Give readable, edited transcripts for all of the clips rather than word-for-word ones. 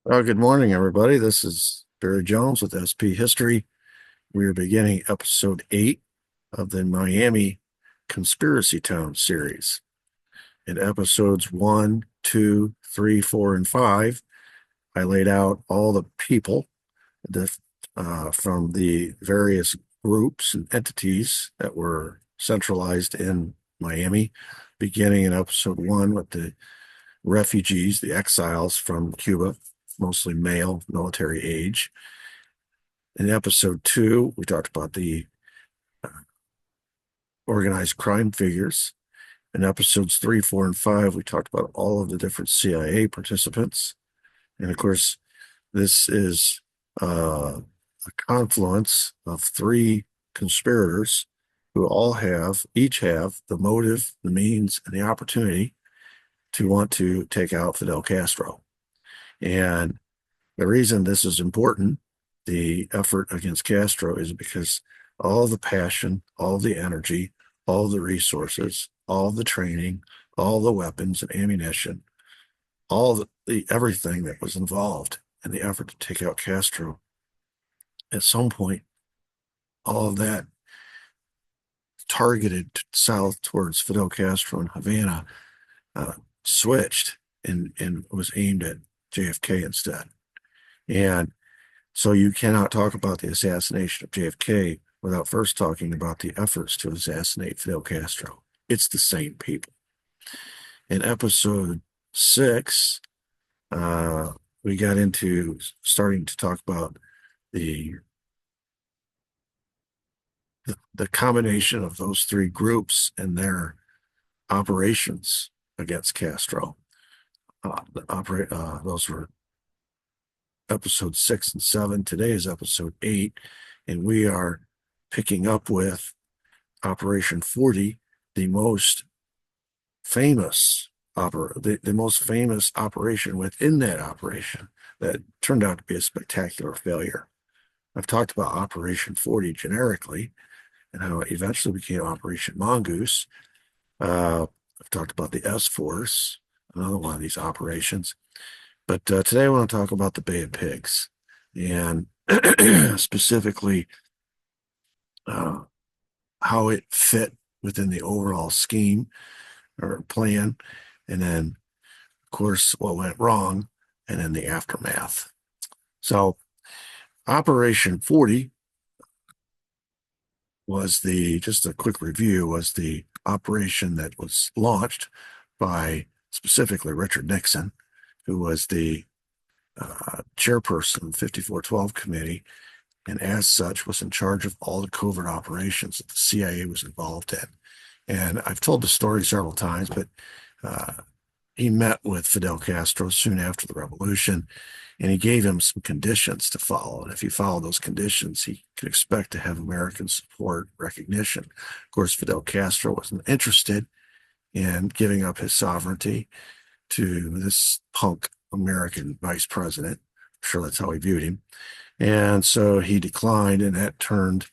Well, good morning, everybody. This is Barry Jones with SP History. We are beginning episode 8 of the Miami Conspiracy Town series. In episodes 1, 2, 3, 4, and 5, I laid out all the people that, from the various groups and entities that were centralized in Miami, beginning in episode 1 with the refugees, the exiles from Cuba, mostly male, military age. In episode 2, we talked about the organized crime figures. In episodes 3, 4, and 5, we talked about all of the different CIA participants. And of course, this is a confluence of three conspirators who each have the motive, the means, and the opportunity to want to take out Fidel Castro. And the reason this is important, the effort against Castro, is because all the passion, all the energy, all the resources, all the training, all the weapons and ammunition, all the everything that was involved in the effort to take out Castro, at some point, all of that targeted south towards Fidel Castro and Havana uh, switched and was aimed at JFK instead. And so you cannot talk about the assassination of JFK without first talking about the efforts to assassinate Fidel Castro. It's the same people. In episode 6, uh, we got into starting to talk about the, the combination of those three groups and their operations against Castro. Those were episode 6 and 7. Today is episode 8, and we are picking up with Operation 40, the most famous the most famous operation within that operation that turned out to be a spectacular failure. I've talked about Operation 40 generically and how it eventually became Operation Mongoose. I've talked about the S-Force, another one of these operations. But today I want to talk about the Bay of Pigs and specifically uh, how it fit within the overall scheme or plan, and then, of course, what went wrong, and then the aftermath. So, Operation 40 was just a quick review, was the operation that was launched by specifically Richard Nixon, who was the chairperson of the 5412 committee, and as such was in charge of all the covert operations that the CIA was involved in. And I've told the story several times, but uh, he met with Fidel Castro soon after the revolution, and he gave him some conditions to follow. And if he followed those conditions, he could expect to have American support, recognition. Of course, Fidel Castro wasn't interested in giving up his sovereignty to this punk American vice president. I'm sure that's how he viewed him. And so he declined, and that turned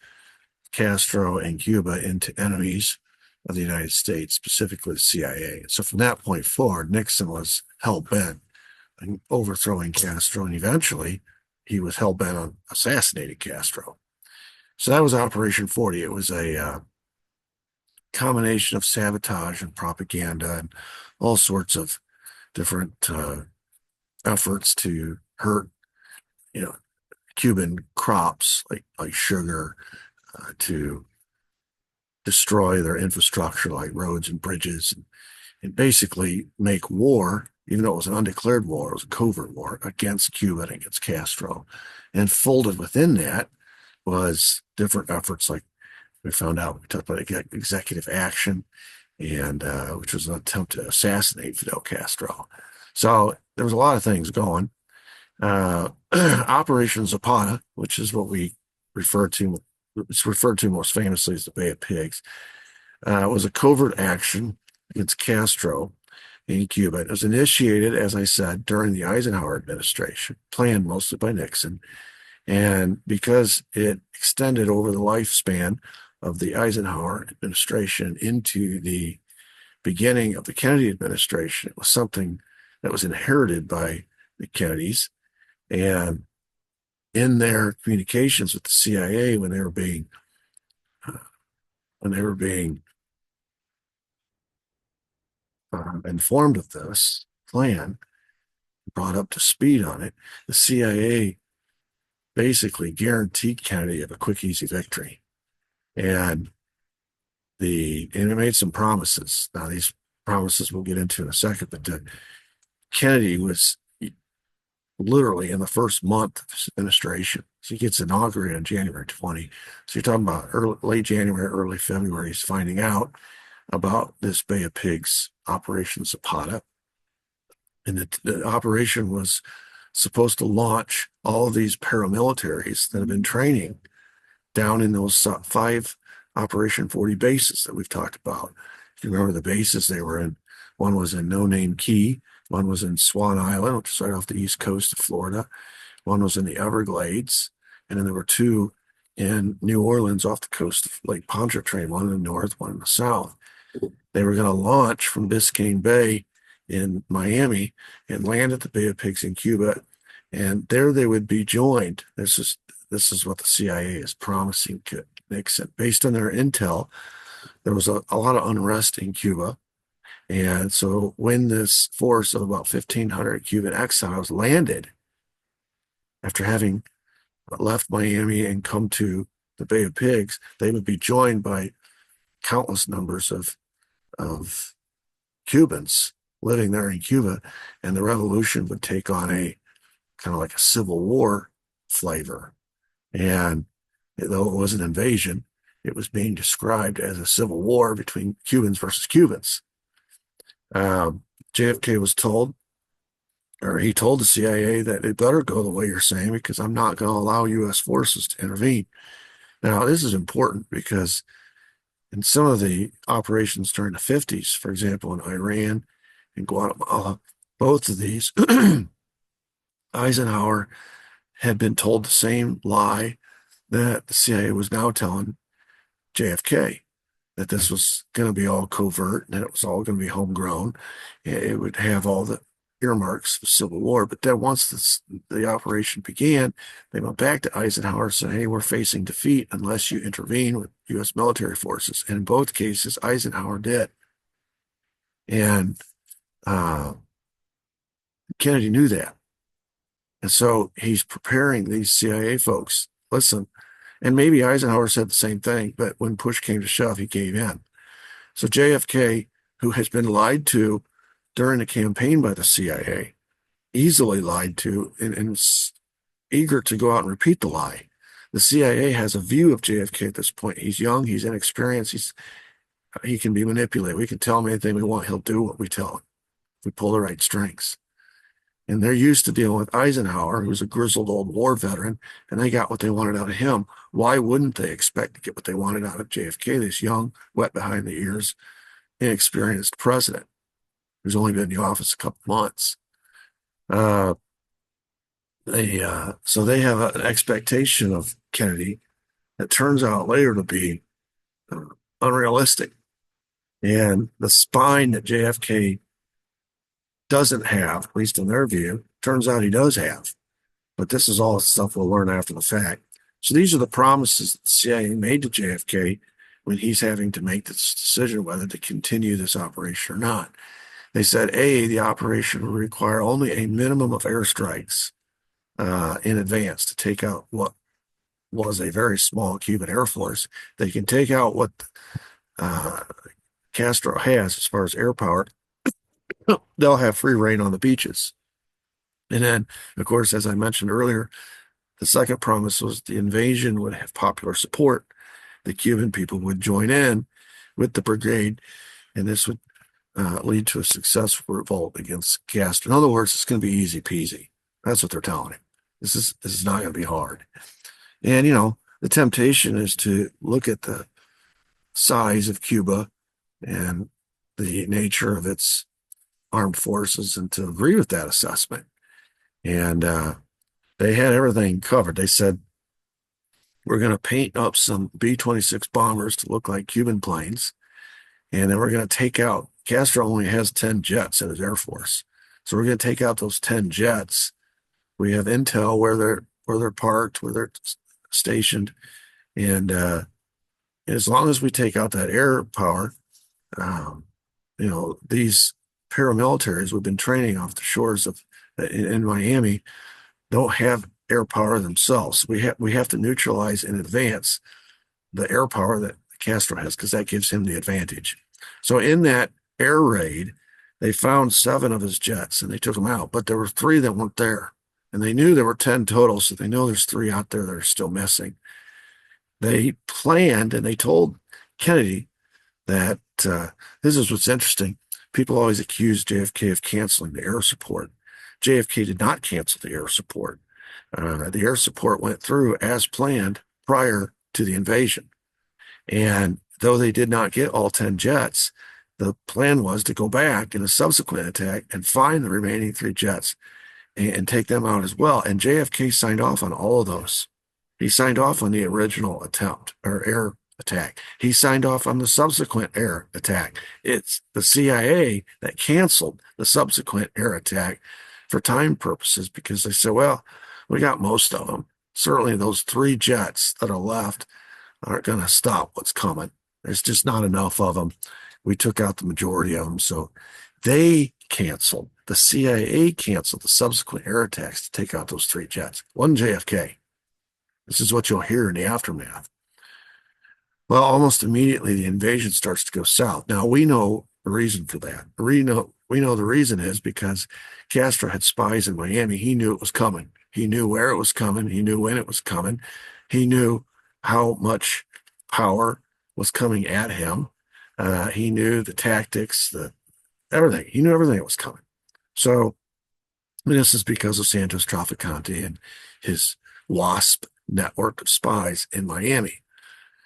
Castro and Cuba into enemies of the United States, specifically the CIA. So from that point forward, Nixon was hell-bent on overthrowing Castro, and eventually he was hell-bent on assassinating Castro. So that was Operation 40. It was a combination of sabotage and propaganda and all sorts of different efforts to hurt, you know, Cuban crops like sugar, to destroy their infrastructure like roads and bridges, and basically make war, even though it was an undeclared war, it was a covert war against Cuba and against Castro. And folded within that was different efforts like we talked about executive action, and which was an attempt to assassinate Fidel Castro. So there was a lot of things going. Operation Zapata, which is what it's referred to most famously as the Bay of Pigs, was a covert action against Castro in Cuba. It was initiated, as I said, during the Eisenhower administration, planned mostly by Nixon. And because it extended over the lifespan of the Eisenhower administration into the beginning of the Kennedy administration, it was something that was inherited by the Kennedys. And in their communications with the CIA, when they were being informed of this plan, brought up to speed on it, the CIA basically guaranteed Kennedy of a quick, easy victory. And it made some promises. Now, these promises we'll get into in a second, but Kennedy was literally in the first month of his administration. So he gets inaugurated on January 20. So you're talking about late January, early February, he's finding out about this Bay of Pigs Operation Zapata. And the operation was supposed to launch all of these paramilitaries that have been training down in those 5 Operation 40 bases that we've talked about. If you remember the bases they were in, one was in No Name Key, one was in Swan Island, which is right off the east coast of Florida, one was in the Everglades, and then there were 2 in New Orleans off the coast of Lake Pontchartrain, one in the north, one in the south. They were going to launch from Biscayne Bay in Miami and land at the Bay of Pigs in Cuba, and there they would be joined. This is what the CIA is promising to Nixon. Based on their intel, there was a lot of unrest in Cuba. And so when this force of about 1,500 Cuban exiles landed, after having left Miami and come to the Bay of Pigs, they would be joined by countless numbers of Cubans living there in Cuba, and the revolution would take on a kind of like a civil war flavor. And though it was an invasion, it was being described as a civil war between Cubans versus Cubans. JFK was told, or he told the CIA that it better go the way you're saying, because I'm not going to allow U.S. forces to intervene. Now, this is important because in some of the operations during the 50s, for example, in Iran and Guatemala, both of these, Eisenhower had been told the same lie that the CIA was now telling JFK, that this was going to be all covert and that it was all going to be homegrown. It would have all the earmarks of Civil War. But then once the operation began, they went back to Eisenhower and said, hey, we're facing defeat unless you intervene with U.S. military forces. And in both cases, Eisenhower did. And Kennedy knew that. And so he's preparing these CIA folks. Listen, and maybe Eisenhower said the same thing, but when push came to shove, he gave in. So JFK, who has been lied to during the campaign by the CIA, easily lied to, and was eager to go out and repeat the lie. The CIA has a view of JFK at this point. He's young, he's inexperienced, he can be manipulated. We can tell him anything we want, he'll do what we tell him if we pull the right strings. And they're used to dealing with Eisenhower, who's a grizzled old war veteran, and they got what they wanted out of him. Why wouldn't they expect to get what they wanted out of JFK, this young, wet behind the ears, inexperienced president who's only been in the office a couple months? So they have an expectation of Kennedy that turns out later to be unrealistic. And the spine that JFK doesn't have, at least in their view, turns out he does have. But this is all stuff we'll learn after the fact. So these are the promises that the CIA made to JFK when he's having to make this decision whether to continue this operation or not. They said, A, the operation will require only a minimum of airstrikes in advance to take out what was a very small Cuban Air Force. They can take out what Castro has as far as air power. They'll have free reign on the beaches. And then, of course, as I mentioned earlier, the second promise was the invasion would have popular support. The Cuban people would join in with the brigade, and this would lead to a successful revolt against Castro. In other words, it's going to be easy peasy. That's what they're telling him. This is not going to be hard. And, the temptation is to look at the size of Cuba and the nature of its armed forces and to agree with that assessment. And they had everything covered. They said, we're going to paint up some B-26 bombers to look like Cuban planes, and then we're going to take out, Castro only has 10 jets in his Air Force. So we're going to take out those 10 jets We have intel where they're parked, where they're stationed, and as long as we take out that air power, um, these paramilitaries we've been training off the shores of in Miami don't have air power themselves. We have to neutralize in advance the air power that Castro has because that gives him the advantage. So in that air raid, they found 7 of his jets and they took them out, but there were 3 that weren't there. And they knew there were 10 total, so they know there's 3 out there that are still missing. They planned and they told Kennedy that this is what's interesting. People always accuse JFK of canceling the air support. JFK did not cancel the air support. The air support went through as planned prior to the invasion. And though they did not get all 10 jets, the plan was to go back in a subsequent attack and find the remaining 3 jets and take them out as well. And JFK signed off on all of those. He signed off on the original attempt or air attack. He signed off on the subsequent air attack. It's the CIA that canceled the subsequent air attack for time purposes because they said, well, we got most of them. Certainly those 3 jets that are left aren't going to stop what's coming. There's just not enough of them. We took out the majority of them. So they canceled. The CIA canceled the subsequent air attacks to take out those 3 jets. It wasn't JFK. This is what you'll hear in the aftermath. Well, almost immediately the invasion starts to go south. Now we know the reason for that. We know the reason is because Castro had spies in Miami. He knew it was coming. He knew where it was coming. He knew when it was coming. He knew how much power was coming at him. He knew the tactics, everything. He knew everything that was coming. So this is because of Santos Trafficante and his WASP network of spies in Miami.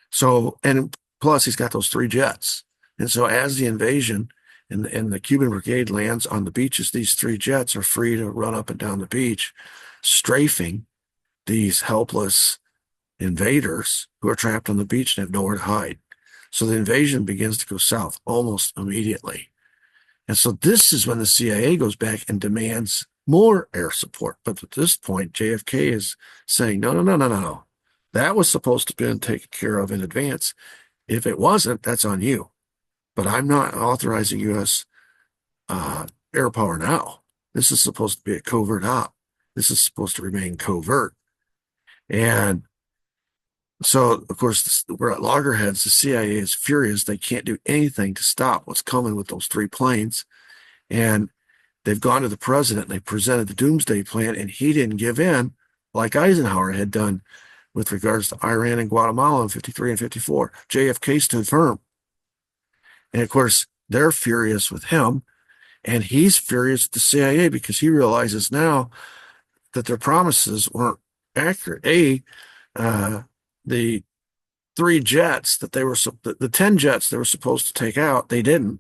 So, and plus he's got those 3 jets. And so as the invasion and the Cuban brigade lands on the beaches, these 3 jets are free to run up and down the beach, strafing these helpless invaders who are trapped on the beach and have nowhere to hide. So the invasion begins to go south almost immediately. And so this is when the CIA goes back and demands more air support. But at this point, JFK is saying, no. That was supposed to be taken care of in advance. If it wasn't, that's on you. But I'm not authorizing U.S. Air power now. This is supposed to be a covert op. This is supposed to remain covert. And so, of course, we're at loggerheads. The CIA is furious. They can't do anything to stop what's coming with those 3 planes. And they've gone to the president and they presented the doomsday plan, and he didn't give in like Eisenhower had done with regards to Iran and Guatemala in 53 and 54. JFK stood firm. And of course, they're furious with him, and he's furious with the CIA because he realizes now that their promises weren't accurate. The 3 jets that the 10 jets they were supposed to take out, they didn't.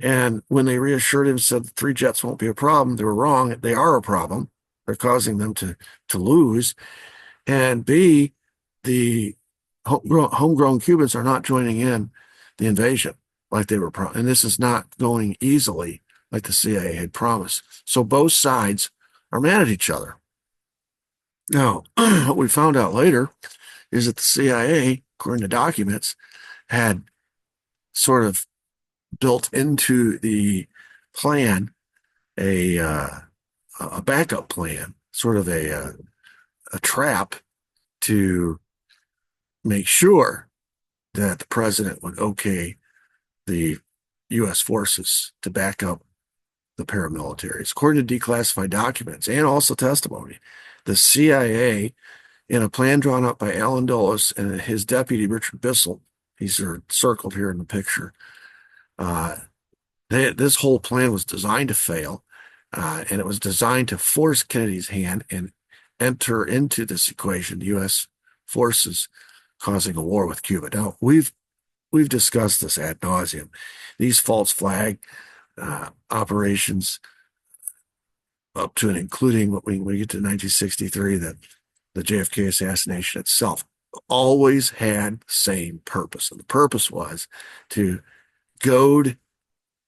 And when they reassured him, said the 3 jets won't be a problem, they were wrong. They are a problem. They're causing them to lose. And B, the homegrown Cubans are not joining in the invasion like they were and this is not going easily like the CIA had promised. So both sides are mad at each other. Now, what we found out later is that the CIA, according to documents, had sort of built into the plan a backup plan, sort of a trap to make sure that the president would okay the U.S. forces to back up the paramilitaries. According to declassified documents and also testimony, the CIA, in a plan drawn up by Alan Dulles and his deputy, Richard Bissell, these are circled here in the picture, this whole plan was designed to fail, and it was designed to force Kennedy's hand and enter into this equation, the U.S. forces causing a war with Cuba. Now, we've discussed this ad nauseum. These false flag operations up to and including what we get to 1963, that the JFK assassination itself always had the same purpose. And the purpose was to goad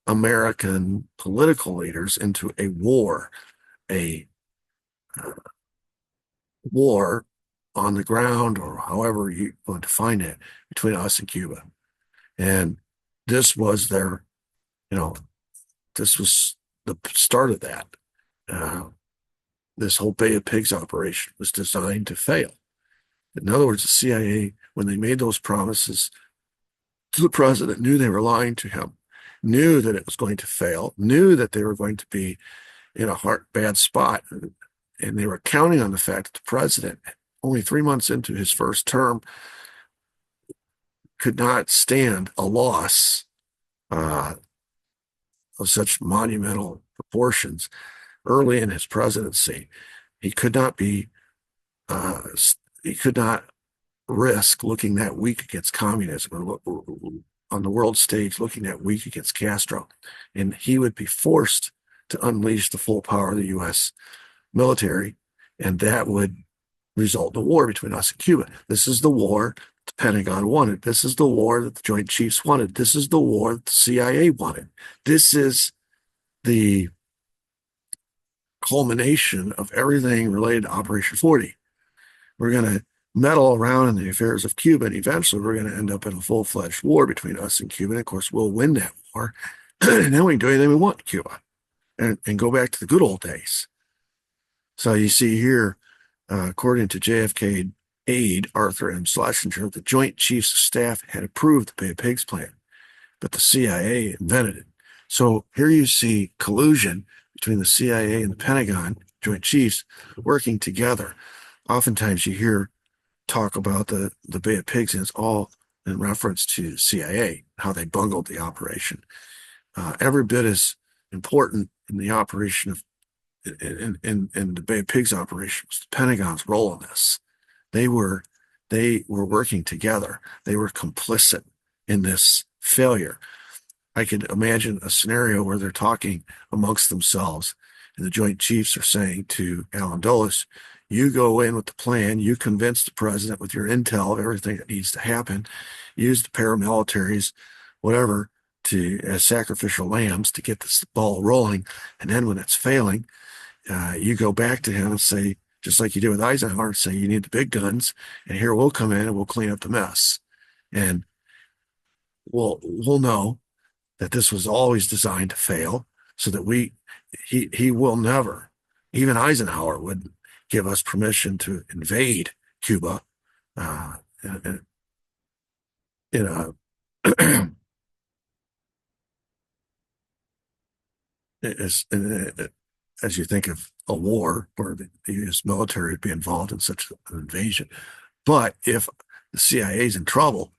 American political leaders into a war, a war on the ground, or however you want to define it, between us and Cuba. And this was their, you know, this was the start of that. Uh, this whole Bay of Pigs operation was designed to fail. In other words, the CIA, when they made those promises to the president, knew they were lying to him, knew that it was going to fail, knew that they were going to be in a bad spot. And they were counting on the fact that the president, only 3 months into his first term, could not stand a loss of such monumental proportions early in his presidency. He could not be, he could not risk looking that weak against communism, or on the world stage looking that weak against Castro. And he would be forced to unleash the full power of the U.S. military, and that would result in a war between us and Cuba. This is the war the Pentagon wanted. This is the war that the Joint Chiefs wanted. This is the war that the CIA wanted. This is the culmination of everything related to Operation 40. We're going to meddle around in the affairs of Cuba, and eventually we're going to end up in a full-fledged war between us and Cuba. And of course, we'll win that war. And then we can do anything we want in Cuba and go back to the good old days. So you see here, according to JFK aide Arthur M. Schlesinger, the Joint Chiefs of Staff had approved the Bay of Pigs plan, but the CIA invented it. So here you see collusion between the CIA and the Pentagon, Joint Chiefs, working together. Oftentimes you hear talk about the Bay of Pigs, and it's all in reference to the CIA, how they bungled the operation. Every bit as important in the operation of in the Bay of Pigs operation was the Pentagon's role in this. They were working together. They were complicit in this failure. I could imagine a scenario where they're talking amongst themselves, and the Joint Chiefs are saying to Allen Dulles, you go in with the plan, you convince the president with your intel of everything that needs to happen, use the paramilitaries, whatever, as sacrificial lambs to get this ball rolling. And then when it's failing, you go back to him and say, just like you did with Eisenhower, say you need the big guns, and here we'll come in and we'll clean up the mess. And we'll know that this was always designed to fail, so that he will never, even Eisenhower wouldn't give us permission to invade Cuba in a as you think of a war where the U.S. military would be involved in such an invasion. But if the CIA is in trouble,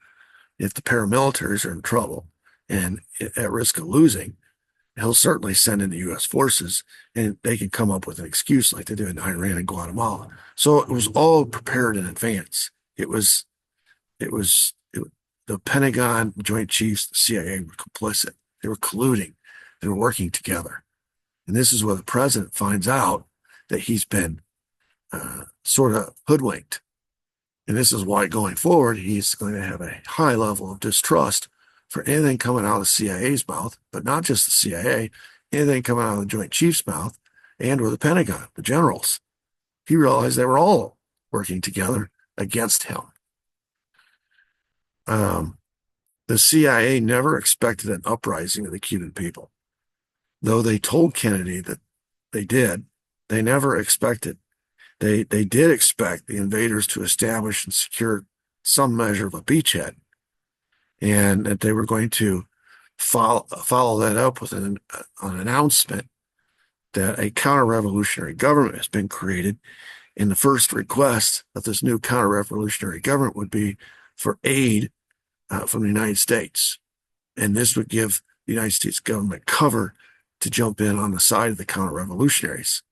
if the paramilitaries are in trouble and at risk of losing, he'll certainly send in the U.S. forces, and they can come up with an excuse like they did in Iran and Guatemala. So it was all prepared in advance. The Pentagon, Joint Chiefs, the CIA were complicit. They were colluding. They were working together. And this is where the president finds out that he's been sort of hoodwinked. And this is why going forward, he's going to have a high level of distrust for anything coming out of the CIA's mouth, but not just the CIA, anything coming out of the Joint Chiefs' mouth and or the Pentagon, the generals. He realized they were all working together against him. The CIA never expected an uprising of the Cuban people. Though they told Kennedy that they did, they never expected. They did expect the invaders to establish and secure some measure of a beachhead, and that they were going to follow that up with an announcement that a counter-revolutionary government has been created. And the first request of this new counter-revolutionary government would be for aid from the United States. And this would give the United States government cover to jump in on the side of the counter-revolutionaries.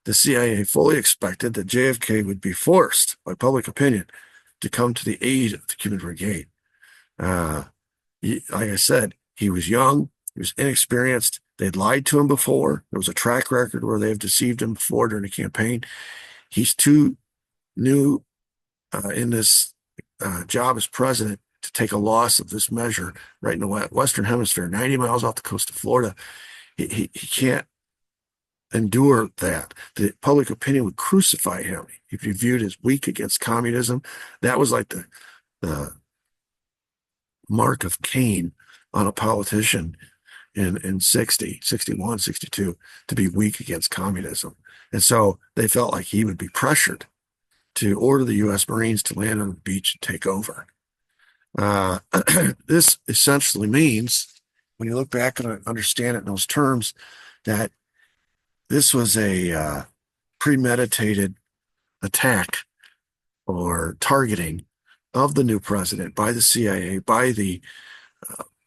The CIA fully expected that JFK would be forced by public opinion to come to the aid of the Cuban Brigade. Like I said, he was young, he was inexperienced. They'd lied to him before. There was a track record where they've deceived him before during the campaign. He's too new in this job as president to take a loss of this measure right in the Western Hemisphere, 90 miles off the coast of Florida. He can't endure that. The public opinion would crucify him if he viewed as weak against communism. That was like the mark of Cain on a politician in 60, 61, 62 to be weak against communism. And so they felt like he would be pressured to order the U.S. Marines to land on the beach and take over. This essentially means, when you look back and understand it in those terms, that this was a premeditated attack or targeting of the new president by the CIA, by the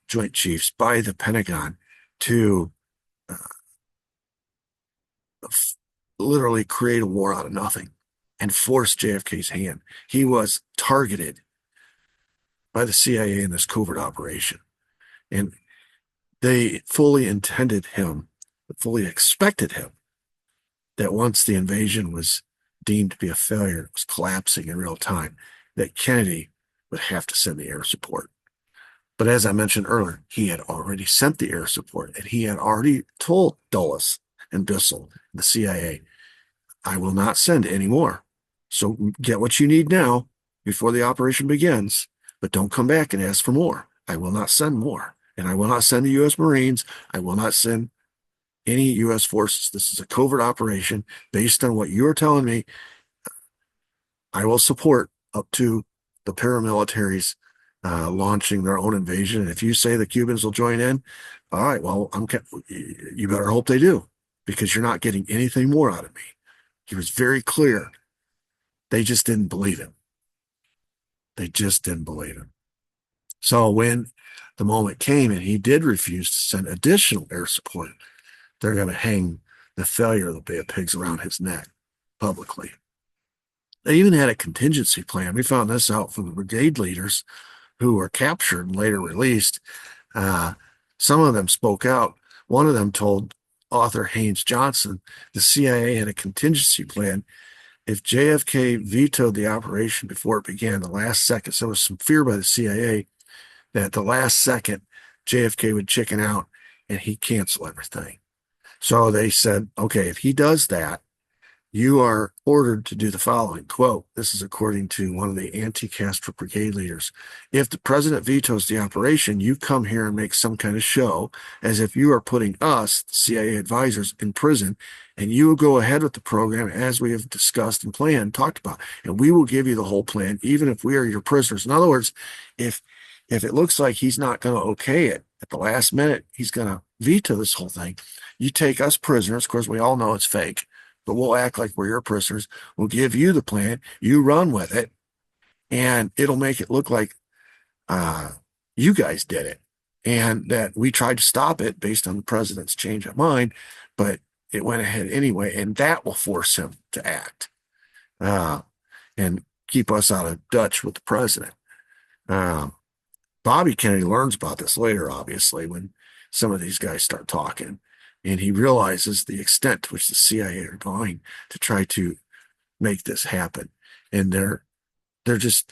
Joint Chiefs, by the Pentagon to uh, literally create a war out of nothing and force JFK's hand. He was targeted by the CIA in this covert operation. And they fully intended him, fully expected him, that once the invasion was deemed to be a failure, it was collapsing in real time, that Kennedy would have to send the air support. But as I mentioned earlier, he had already sent the air support, and he had already told Dulles and Bissell, the CIA, I will not send any more. So get what you need now before the operation begins, but don't come back and ask for more. I will not send more. And I will not send the U.S. Marines. I will not send any U.S. forces. This is a covert operation. Based on what you're telling me, I will support up to the paramilitaries launching their own invasion. And if you say the Cubans will join in, all right, well, you better hope they do, because you're not getting anything more out of me. He was very clear. They just didn't believe him. They just didn't believe him. So when the moment came and he did refuse to send additional air support, they're going to hang the failure of the Bay of Pigs around his neck publicly. They even had a contingency plan. We found this out from the brigade leaders who were captured and later released. Some of them spoke out. One of them told author Haynes Johnson the CIA had a contingency plan. If JFK vetoed the operation before it began, the last second, so there was some fear by the CIA that the last second JFK would chicken out and he'd cancel everything. So they said, okay, if he does that, you are ordered to do the following. Quote, this is according to one of the anti-Castro brigade leaders. If the president vetoes the operation, you come here and make some kind of show as if you are putting us, the CIA advisors, in prison, and you will go ahead with the program as we have discussed and planned, talked about, and we will give you the whole plan, even if we are your prisoners. In other words, if it looks like he's not going to okay it at the last minute, he's going to veto this whole thing. You take us prisoners. Of course, we all know it's fake, but we'll act like we're your prisoners. We'll give you the plan. You run with it, and it'll make it look like you guys did it and that we tried to stop it based on the president's change of mind, but it went ahead anyway, and that will force him to act and keep us out of Dutch with the president. Bobby Kennedy learns about this later, obviously, when some of these guys start talking. And he realizes the extent to which the CIA are going to try to make this happen. And they're just,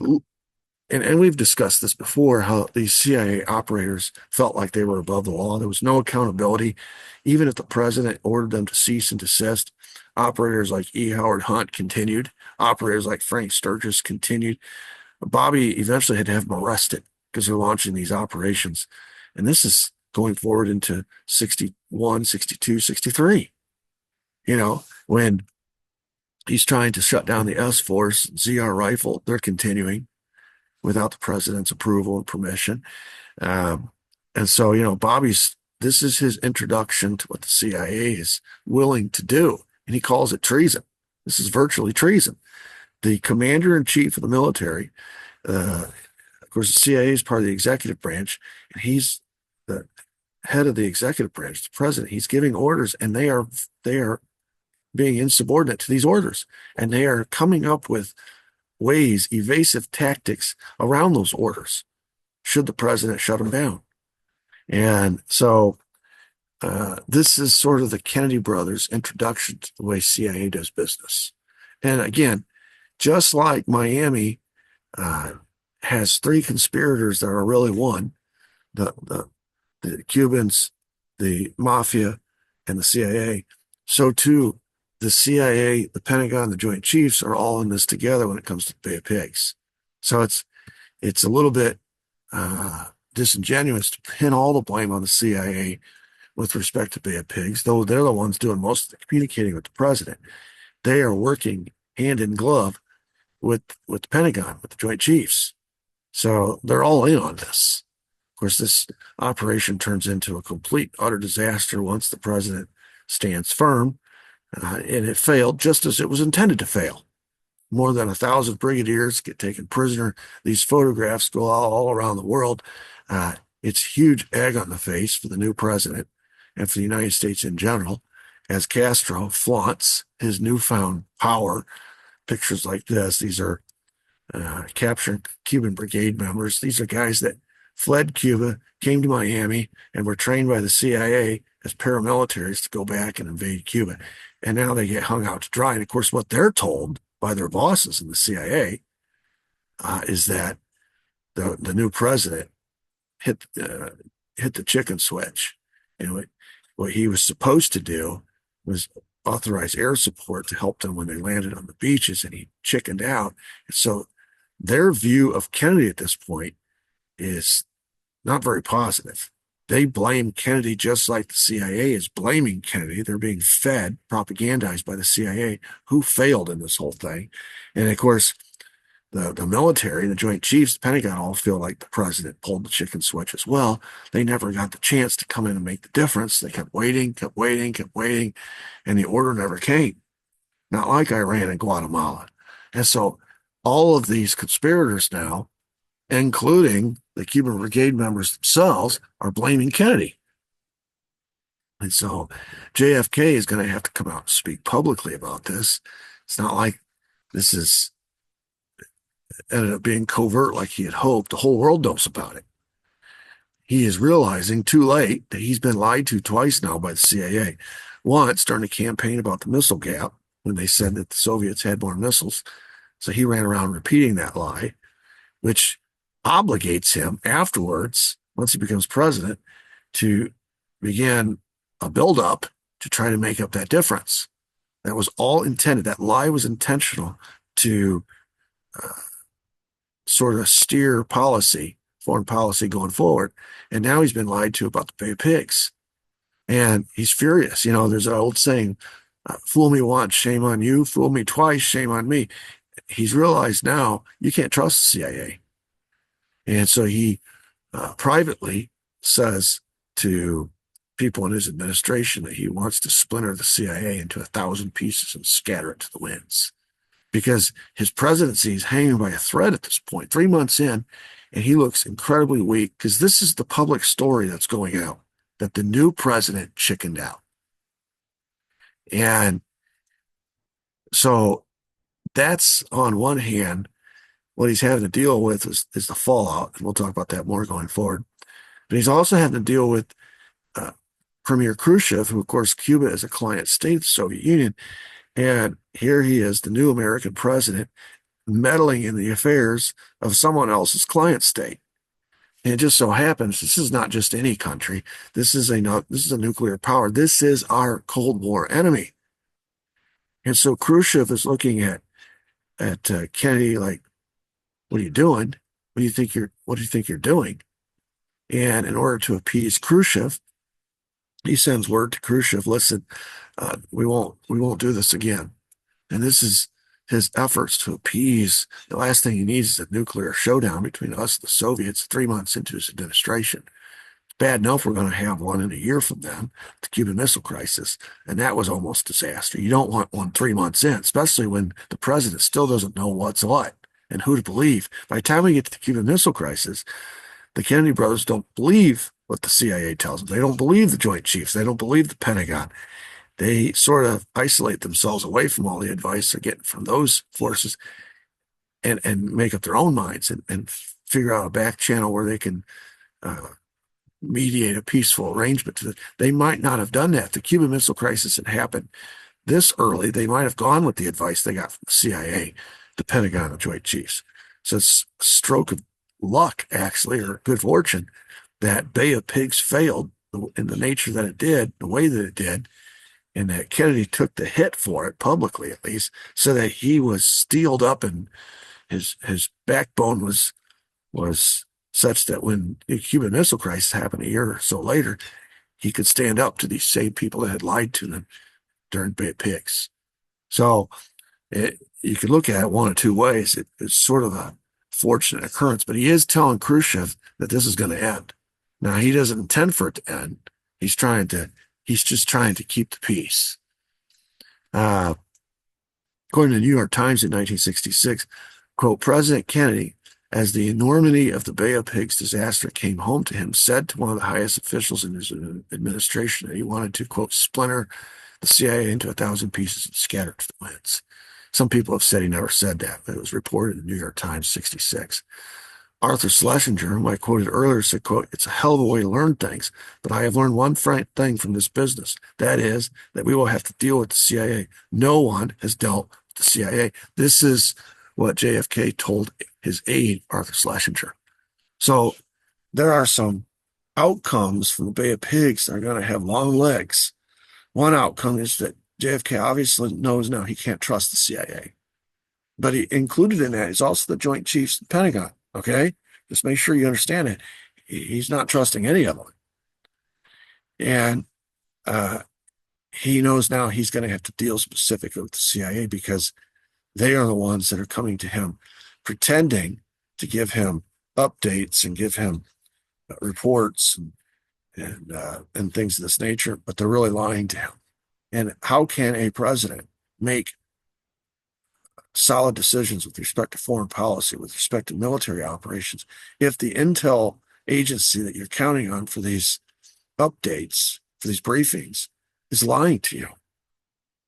and we've discussed this before, how these CIA operators felt like they were above the law. There was no accountability. Even if the president ordered them to cease and desist, operators like E. Howard Hunt continued. Operators like Frank Sturgis continued. Bobby eventually had to have them arrested because they're launching these operations. And this is going forward into 61, 62, 63. You know, when he's trying to shut down the S-Force, ZR rifle, they're continuing without the president's approval and permission. And so, you know, this is his introduction to what the CIA is willing to do. And he calls it treason. This is virtually treason. The commander-in-chief of the military, of course, the CIA is part of the executive branch, and he's the head of the executive branch, the president. He's giving orders, and they are being insubordinate to these orders, and they are coming up with ways, evasive tactics around those orders, should the president shut them down. And so this is sort of the Kennedy brothers' introduction to the way CIA does business. And again, just like Miami has three conspirators that are really one, the Cubans, the mafia, and the CIA, So too, the CIA, the Pentagon, the Joint Chiefs are all in this together when it comes to the Bay of Pigs. So it's a little bit disingenuous to pin all the blame on the CIA with respect to Bay of Pigs, though they're the ones doing most of the communicating with the president. They are working hand in glove with the Pentagon, with the Joint Chiefs. So they're all in on this. Of course, this operation turns into a complete, utter disaster once the president stands firm, and it failed just as it was intended to fail. More than 1,000 brigadiers get taken prisoner. These photographs go all around the world. It's huge egg on the face for the new president and for the United States in general, as Castro flaunts his newfound power. Pictures like this, these are captured Cuban brigade members. These are guys that fled Cuba, came to Miami, and were trained by the CIA as paramilitaries to go back and invade Cuba. And now they get hung out to dry. And of course, what they're told by their bosses in the CIA is that the new president hit the chicken switch. And what he was supposed to do was authorize air support to help them when they landed on the beaches, and he chickened out. And so their view of Kennedy at this point is not very positive. They blame Kennedy just like the CIA is blaming Kennedy. They're being fed, propagandized by the CIA, who failed in this whole thing. And of course, the military, the Joint Chiefs, the Pentagon all feel like the president pulled the chicken switch as well. They never got the chance to come in and make the difference. They kept waiting, and the order never came. Not like Iran and Guatemala. And so all of these conspirators now, including the Cuban brigade members themselves, are blaming Kennedy. And so JFK is going to have to come out and speak publicly about this. It's not like this is ended up being covert like he had hoped. The whole world knows about it. He is realizing too late that he's been lied to twice now by the CIA. Once during a campaign about the missile gap, when they said that the Soviets had more missiles. So he ran around repeating that lie, which obligates him afterwards, once he becomes president, to begin a buildup to try to make up that difference. That was all intended. That lie was intentional to sort of steer policy, foreign policy going forward. And now he's been lied to about the Bay of Pigs. And he's furious. You know, there's an old saying, fool me once, shame on you. Fool me twice, shame on me. He's realized now you can't trust the CIA. And so he privately says to people in his administration that he wants to splinter the CIA into 1,000 pieces and scatter it to the winds. Because his presidency is hanging by a thread at this point, 3 months in, and he looks incredibly weak because this is the public story that's going out, that the new president chickened out. And so that's on one hand, what he's having to deal with is the fallout, and we'll talk about that more going forward. But he's also having to deal with Premier Khrushchev, who, of course, Cuba is a client state of the Soviet Union. And here he is, the new American president, meddling in the affairs of someone else's client state. And it just so happens this is not just any country. This is a nuclear power. This is our Cold War enemy. And so Khrushchev is looking at Kennedy like, what are you doing? What do you think you're doing? And in order to appease Khrushchev, he sends word to Khrushchev, listen, we won't do this again. And this is his efforts to appease. The last thing he needs is a nuclear showdown between us and the Soviets 3 months into his administration. It's bad enough we're going to have one in a year from them, the Cuban Missile Crisis, and that was almost disaster. You don't want one 3 months in, especially when the president still doesn't know what's what and who to believe. By the time we get to the Cuban Missile Crisis, the Kennedy brothers don't believe what the CIA tells them. They don't believe the Joint Chiefs. They don't believe the Pentagon. They sort of isolate themselves away from all the advice they're getting from those forces and make up their own minds and figure out a back channel where they can mediate a peaceful arrangement. They might not have done that. If the Cuban Missile Crisis had happened this early, they might have gone with the advice they got from the CIA, the Pentagon, and the Joint Chiefs. So it's a stroke of luck, actually, or good fortune, that Bay of Pigs failed in the nature that it did, the way that it did, and that Kennedy took the hit for it publicly, at least, so that he was steeled up and his backbone was such that when the Cuban Missile Crisis happened a year or so later, he could stand up to these same people that had lied to them during Bay Pigs. So you could look at it one of two ways. It's sort of a fortunate occurrence, but he is telling Khrushchev that this is going to end. Now, he doesn't intend for it to end. He's just trying to keep the peace. Uh, According to the New York Times in 1966, quote, President Kennedy, as the enormity of the Bay of Pigs disaster came home to him, said to one of the highest officials in his administration that he wanted to, quote, splinter the CIA into 1,000 pieces and scatter it to the winds. Some people have said he never said that, but it was reported in the New York Times 66. Arthur Schlesinger, whom I quoted earlier, said, quote, it's a hell of a way to learn things, but I have learned one thing from this business. That is that we will have to deal with the CIA. No one has dealt with the CIA. This is what JFK told his aide, Arthur Schlesinger. So there are some outcomes from the Bay of Pigs that are going to have long legs. One outcome is that JFK obviously knows now he can't trust the CIA. But he included in that is also the Joint Chiefs of the Pentagon. Okay, just make sure you understand it. He's not trusting any of them, and he knows now he's going to have to deal specifically with the CIA because they are the ones that are coming to him, pretending to give him updates and give him reports and things of this nature, but they're really lying to him. And how can a president make solid decisions with respect to foreign policy, with respect to military operations, if the intel agency that you're counting on for these updates, for these briefings, is lying to you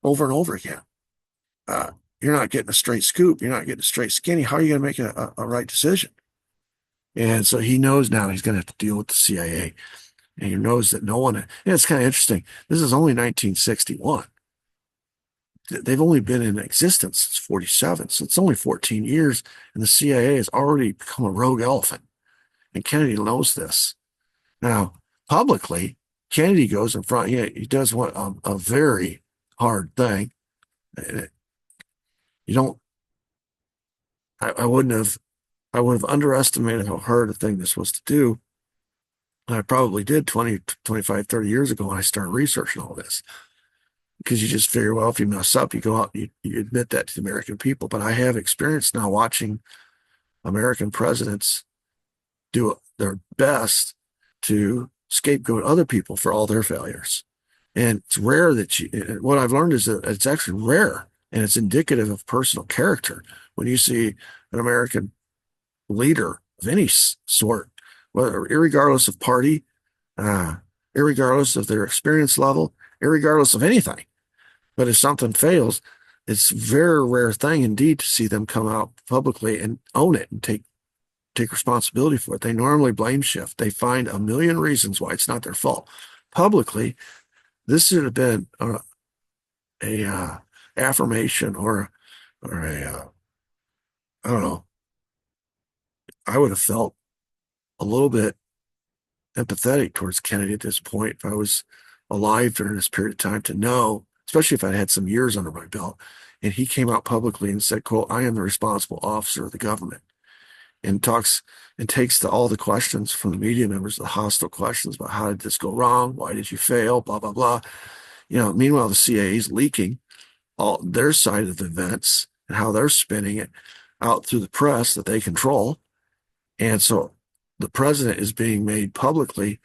over and over again? You're not getting a straight scoop. You're not getting a straight skinny. How are you going to make a right decision? And so he knows now he's going to have to deal with the CIA. And he knows that no one, and it's kind of interesting. This is only 1961. They've only been in existence since 47, so it's only 14 years, and the CIA has already become a rogue elephant. And Kennedy knows this. Now, publicly, Kennedy goes in front. He does a very hard thing. You don't. I would have underestimated how hard a thing this was to do. I probably did 20, 25, 30 years ago when I started researching all this. Because you just figure, well, if you mess up, you go out, you admit that to the American people. But I have experience now watching American presidents do their best to scapegoat other people for all their failures. And it's rare that what I've learned is that it's actually rare and it's indicative of personal character when you see an American leader of any sort, whether irregardless of party, irregardless of their experience level, irregardless of anything. But if something fails, it's a very rare thing indeed to see them come out publicly and own it and take responsibility for it. They normally blame shift. They find a million reasons why it's not their fault. Publicly, this should have been a affirmation or a I don't know. I would have felt a little bit empathetic towards Kennedy at this point if I was alive during this period of time to know, especially if I had some years under my belt. And he came out publicly and said, quote, I am the responsible officer of the government, and talks and takes all the questions from the media members, the hostile questions about how did this go wrong? Why did you fail? Blah, blah, blah. Meanwhile, the CIA is leaking all their side of the events and how they're spinning it out through the press that they control. And so the president is being made publicly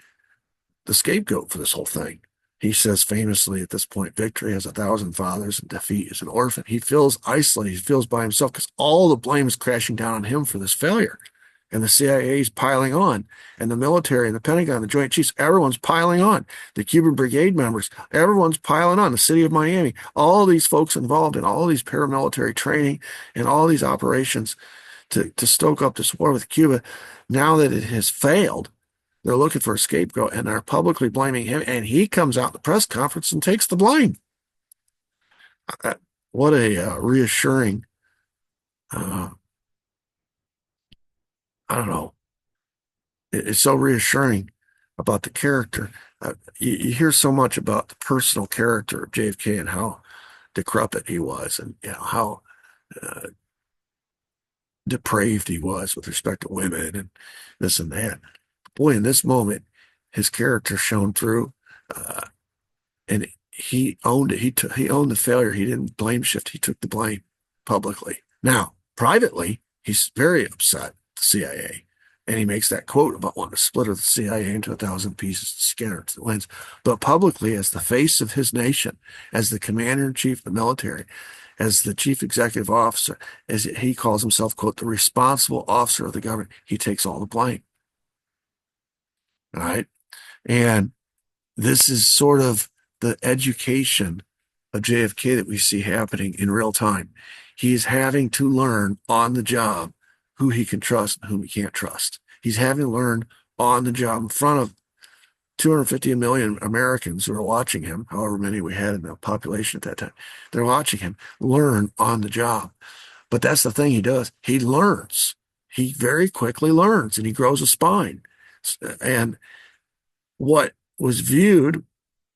the scapegoat for this whole thing. He says famously at this point, victory has 1,000 fathers and defeat is an orphan. He feels isolated. He feels by himself because all the blame is crashing down on him for this failure. And the CIA is piling on. And the military and the Pentagon, the Joint Chiefs, everyone's piling on. The Cuban brigade members, everyone's piling on. The city of Miami, all these folks involved in all these paramilitary training and all these operations to stoke up this war with Cuba. Now that it has failed, they're looking for a scapegoat and they're publicly blaming him. And he comes out in the press conference and takes the blame. What a reassuring, I don't know. It's so reassuring about the character. You hear so much about the personal character of JFK and how decrepit he was, and how uh, depraved he was with respect to women and this and that. Boy, in this moment, his character shone through, uh, and he owned it. He owned the failure. He didn't blame shift. He took the blame publicly. Now, privately, he's very upset at the CIA. And he makes that quote about wanting to split the CIA into 1,000 pieces to scatter to the winds. But publicly, as the face of his nation, as the commander in chief of the military, as the chief executive officer, as he calls himself, quote, the responsible officer of the government, he takes all the blame. All right. And this is sort of the education of JFK that we see happening in real time. He is having to learn on the job who he can trust and whom he can't trust. He's having to learn on the job in front of 250 million Americans who are watching him, however many we had in the population at that time. They're watching him learn on the job. But that's the thing he does. He learns. He very quickly learns and he grows a spine. And what was viewed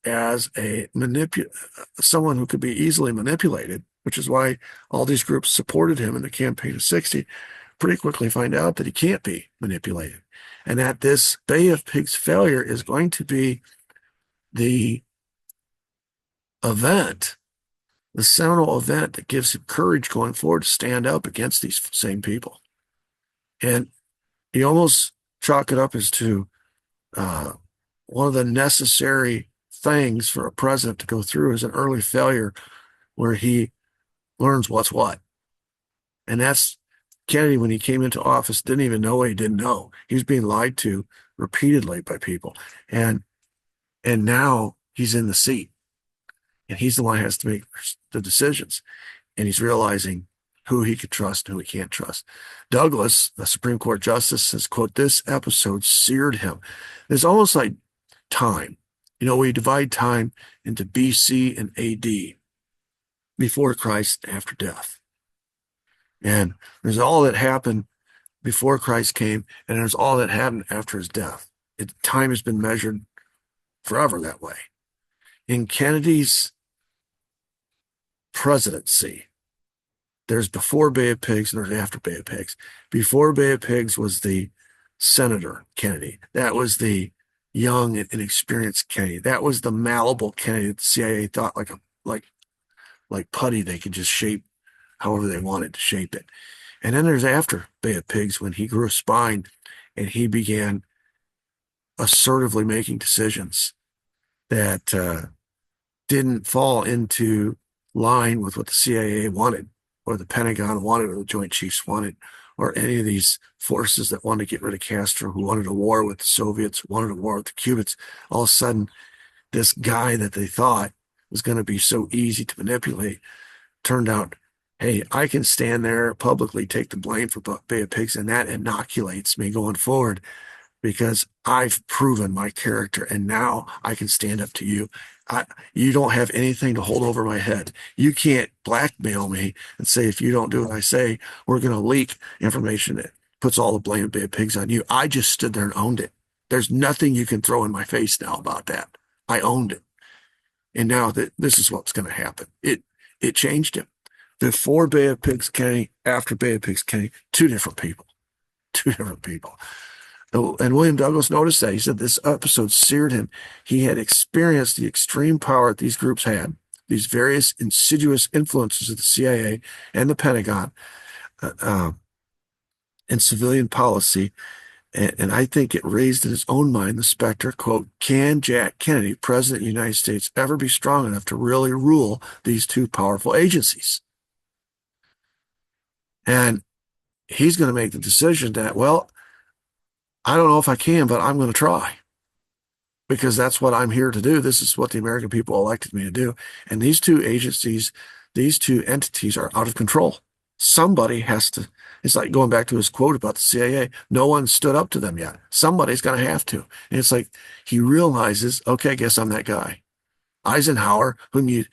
as someone who could be easily manipulated, which is why all these groups supported him in the campaign of 60, pretty quickly find out that he can't be manipulated. And that this Bay of Pigs failure is going to be the event, the seminal event that gives him courage going forward to stand up against these same people. And he almost chalk it up as to one of the necessary things for a president to go through is an early failure where he learns what's what. And that's Kennedy, when he came into office, didn't even know what he didn't know. He was being lied to repeatedly by people. And now he's in the seat. And he's the one who has to make the decisions. And he's realizing who he can trust and who he can't trust. Douglas, the Supreme Court Justice, says, quote, this episode seared him. It's almost like time. We divide time into BC and AD, before Christ, after death. And there's all that happened before Christ came, and there's all that happened after his death. Time has been measured forever that way. In Kennedy's presidency, there's before Bay of Pigs and there's after Bay of Pigs. Before Bay of Pigs was the Senator Kennedy. That was the young and inexperienced Kennedy. That was the malleable Kennedy that the CIA thought like putty they could just shape however they wanted to shape it. And then there's after Bay of Pigs when he grew a spine and he began assertively making decisions that didn't fall into line with what the CIA wanted or the Pentagon wanted or the Joint Chiefs wanted or any of these forces that wanted to get rid of Castro, who wanted a war with the Soviets, wanted a war with the Cubans. All of a sudden, this guy that they thought was going to be so easy to manipulate turned out, hey, I can stand there publicly, take the blame for Bay of Pigs, and that inoculates me going forward because I've proven my character, and now I can stand up to you. You don't have anything to hold over my head. You can't blackmail me and say, if you don't do what I say, we're going to leak information that puts all the blame of Bay of Pigs on you. I just stood there and owned it. There's nothing you can throw in my face now about that. I owned it. And now this is what's going to happen. It changed him. Before Bay of Pigs Kennedy, after Bay of Pigs Kennedy, two different people. And William Douglas noticed that. He said this episode seared him. He had experienced the extreme power that these groups had, these various insidious influences of the CIA and the Pentagon and civilian policy. And I think it raised in his own mind the specter, quote, can Jack Kennedy, President of the United States, ever be strong enough to really rule these two powerful agencies? And he's going to make the decision that, well, I don't know if I can, but I'm going to try because that's what I'm here to do. This is what the American people elected me to do. And these two agencies, these two entities are out of control. Somebody has to, it's like going back to his quote about the CIA. No one stood up to them yet. Somebody's going to have to. And it's like he realizes, okay, I guess I'm that guy. Eisenhower, who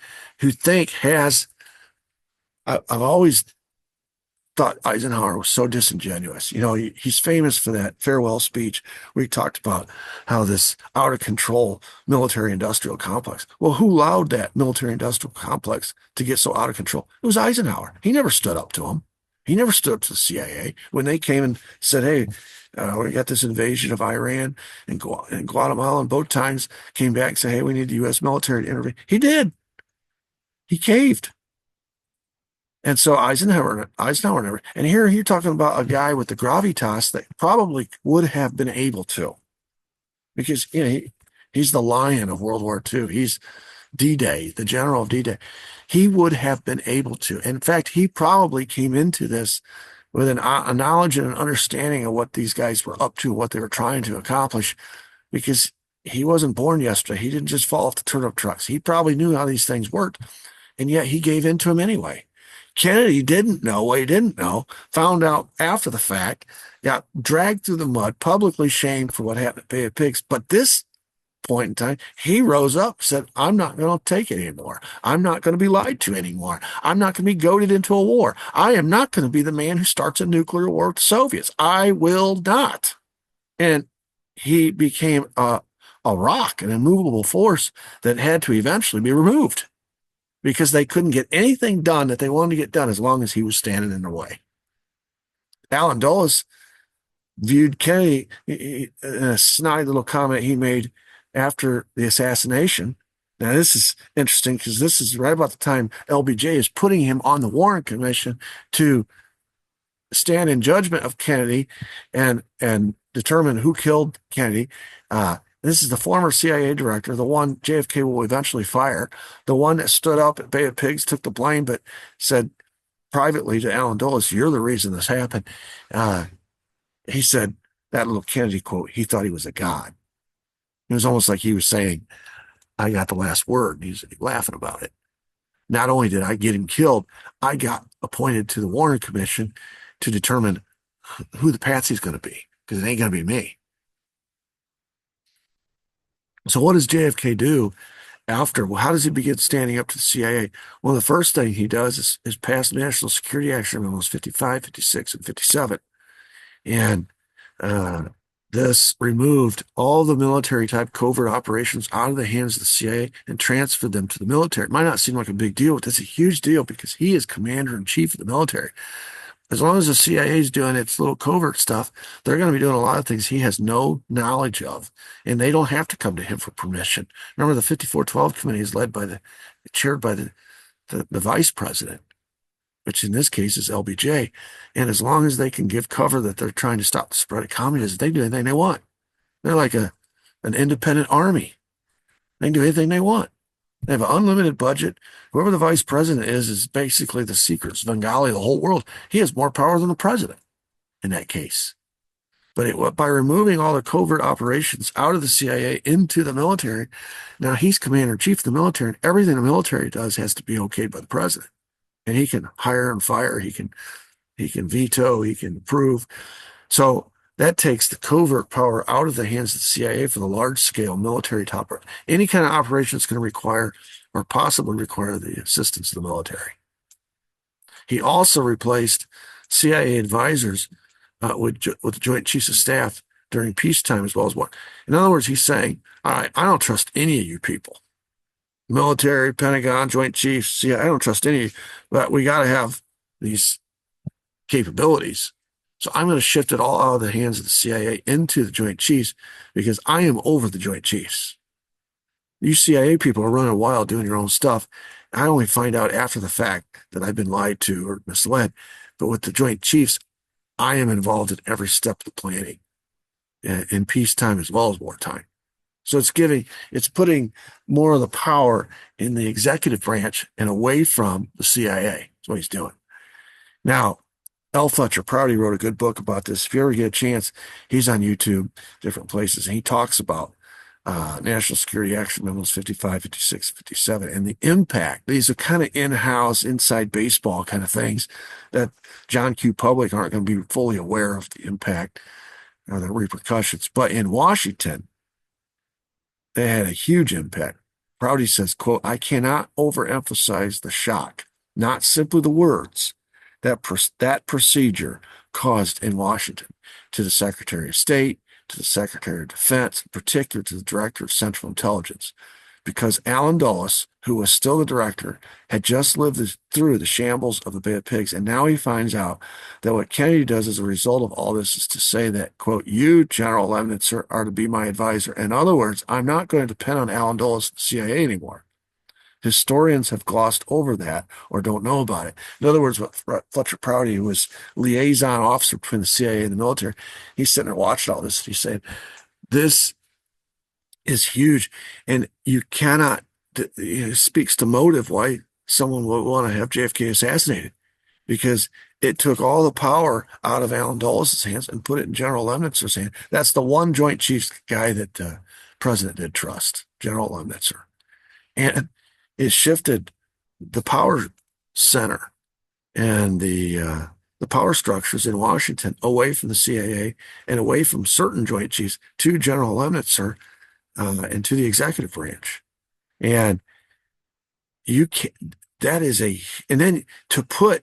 think has, I've always thought Eisenhower was so disingenuous. He's famous for that farewell speech where he talked about how this out of control military industrial complex. Well, who allowed that military industrial complex to get so out of control? It was Eisenhower. He never stood up to him. He never stood up to the CIA when they came and said, "Hey, we got this invasion of Iran and Guatemala," and both times came back and said, "Hey, we need the U.S. military to intervene." He did. He caved. And so Eisenhower never, and here you're talking about a guy with the gravitas that probably would have been able to, because he's the lion of World War II. He's D-Day, the general of D-Day. He would have been able to. In fact, he probably came into this with a knowledge and an understanding of what these guys were up to, what they were trying to accomplish, because he wasn't born yesterday. He didn't just fall off the turnip trucks. He probably knew how these things worked, and yet he gave in to him anyway. Kennedy didn't know what he didn't know, found out after the fact, got dragged through the mud, publicly shamed for what happened at Bay of Pigs. But this point in time, he rose up, said, "I'm not going to take it anymore. I'm not going to be lied to anymore. I'm not going to be goaded into a war. I am not going to be the man who starts a nuclear war with the Soviets. I will not." And he became a rock, an immovable force that had to eventually be removed, because they couldn't get anything done that they wanted to get done as long as he was standing in their way. Allen Dulles viewed Kennedy in a snide little comment he made after the assassination. Now, this is interesting because this is right about the time LBJ is putting him on the Warren Commission to stand in judgment of Kennedy and determine who killed Kennedy. This is the former CIA director, the one JFK will eventually fire, the one that stood up at Bay of Pigs, took the blame, but said privately to Allen Dulles, "You're the reason this happened." He said that little Kennedy quote, he thought he was a god. It was almost like he was saying, "I got the last word." And he's laughing about it. Not only did I get him killed, I got appointed to the Warren Commission to determine who the patsy's going to be, because it ain't going to be me. So what does JFK do after? Well, how does he begin standing up to the CIA? Well, the first thing he does is pass National Security Action Memos 55, 56, and 57. And this removed all the military-type covert operations out of the hands of the CIA and transferred them to the military. It might not seem like a big deal, but that's a huge deal because he is commander-in-chief of the military. As long as the CIA is doing its little covert stuff, they're going to be doing a lot of things he has no knowledge of, and they don't have to come to him for permission. Remember, the 5412 committee is chaired by the vice president, which in this case is LBJ. And as long as they can give cover that they're trying to stop the spread of communism, they do anything they want. They're like an independent army. They can do anything they want. They have an unlimited budget. Whoever the vice president is basically the secret Svengali of the whole world. He has more power than the president in that case. But by removing all the covert operations out of the CIA into the military, now he's commander-in-chief of the military, and everything the military does has to be okayed by the president. And he can hire and fire. He can veto. He can approve. So that takes the covert power out of the hands of the CIA for the large-scale military top. Any kind of operation that's going to require or possibly require the assistance of the military. He also replaced CIA advisors with the Joint Chiefs of Staff during peacetime as well as war. In other words, he's saying, "All right, I don't trust any of you people. Military, Pentagon, Joint Chiefs, CIA, I don't trust any of you, but we got to have these capabilities. So I'm going to shift it all out of the hands of the CIA into the Joint Chiefs because I am over the Joint Chiefs. You CIA people are running wild doing your own stuff. I only find out after the fact that I've been lied to or misled. But with the Joint Chiefs, I am involved in every step of the planning in peacetime as well as wartime." So it's putting more of the power in the executive branch and away from the CIA. That's what he's doing. Now, L. Fletcher Prouty wrote a good book about this. If you ever get a chance, he's on YouTube, different places, and he talks about National Security Action Memos 55, 56, 57, and the impact. These are kind of in-house, inside baseball kind of things that John Q. Public aren't going to be fully aware of the impact or the repercussions. But in Washington, they had a huge impact. Prouty says, quote, "I cannot overemphasize the shock, not simply the words, that procedure caused in Washington to the Secretary of State, to the Secretary of Defense, in particular to the Director of Central Intelligence, because Allen Dulles, who was still the director, had just lived through the shambles of the Bay of Pigs, and now he finds out that what Kennedy does as a result of all this is to say that, quote, you, General Lemnitzer, are to be my advisor. In other words, I'm not going to depend on Allen Dulles and the CIA anymore. Historians have glossed over that or don't know about it. In other words, what Fletcher Prouty, who was liaison officer between the CIA and the military, he's sitting there watching all this. He's saying, this is huge. And you cannot, it speaks to motive why someone would want to have JFK assassinated, because it took all the power out of Allen Dulles' hands and put it in General Lemnitzer's hand. That's the one Joint Chiefs guy that the president did trust, General Lemnitzer. And it shifted the power center and the power structures in Washington away from the CIA and away from certain Joint Chiefs to General Lemnitzer and to the executive branch. And you can and then to put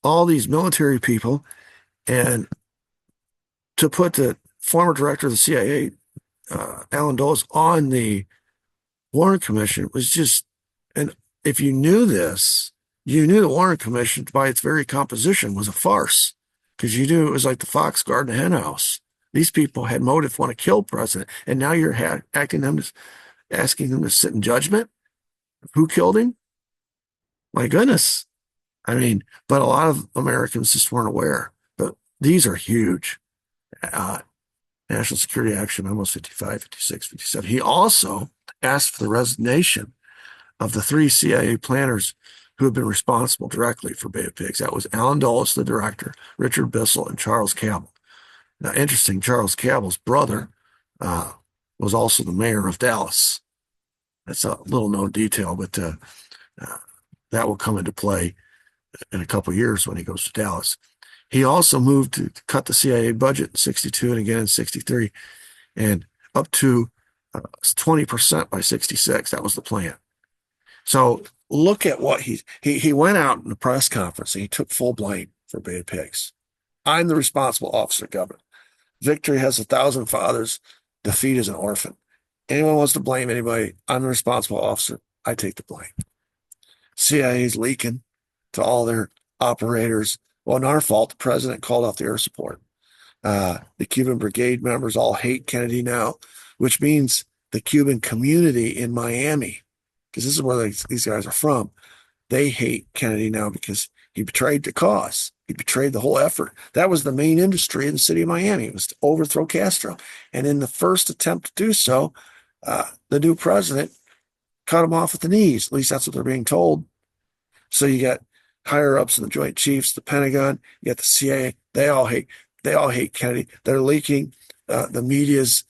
all these military people and to put the former director of the CIA, Allen Dulles, on the Warren Commission was just, and if you knew this, you knew the Warren Commission by its very composition was a farce, because you knew it was like the fox guarding the hen house. These people had motive, want to kill president, and now you're asking them to sit in judgment. Who killed him? My goodness. I mean, but a lot of Americans just weren't aware. But these are huge. National Security Action, almost 55, 56, 57. He also asked for the resignation of the 3 CIA planners who had been responsible directly for Bay of Pigs. That was Allen Dulles, the director, Richard Bissell, and Charles Cabell. Now, interesting, Charles Cabell's brother was also the mayor of Dallas. That's a little known detail, but that will come into play in a couple of years when he goes to Dallas. He also moved to cut the CIA budget in 62 and again in 63, and up to 20% by 66. That was the plan. So look at what he went out in a press conference and he took full blame for Bay of Pigs. I'm the responsible officer, Governor. Victory has 1,000 fathers. Defeat is an orphan. Anyone wants to blame anybody, I'm the responsible officer. I take the blame. CIA's leaking to all their operators. Well, not our fault. The president called off the air support. The Cuban brigade members all hate Kennedy now, which means the Cuban community in Miami, because this is where these guys are from, they hate Kennedy now because he betrayed the cause. He betrayed the whole effort. That was the main industry in the city of Miami. It was to overthrow Castro. And in the first attempt to do so, the new president cut him off at the knees. At least that's what they're being told. So you got higher ups in the Joint Chiefs, the Pentagon, you got the CIA. They all hate Kennedy. They're leaking. The media's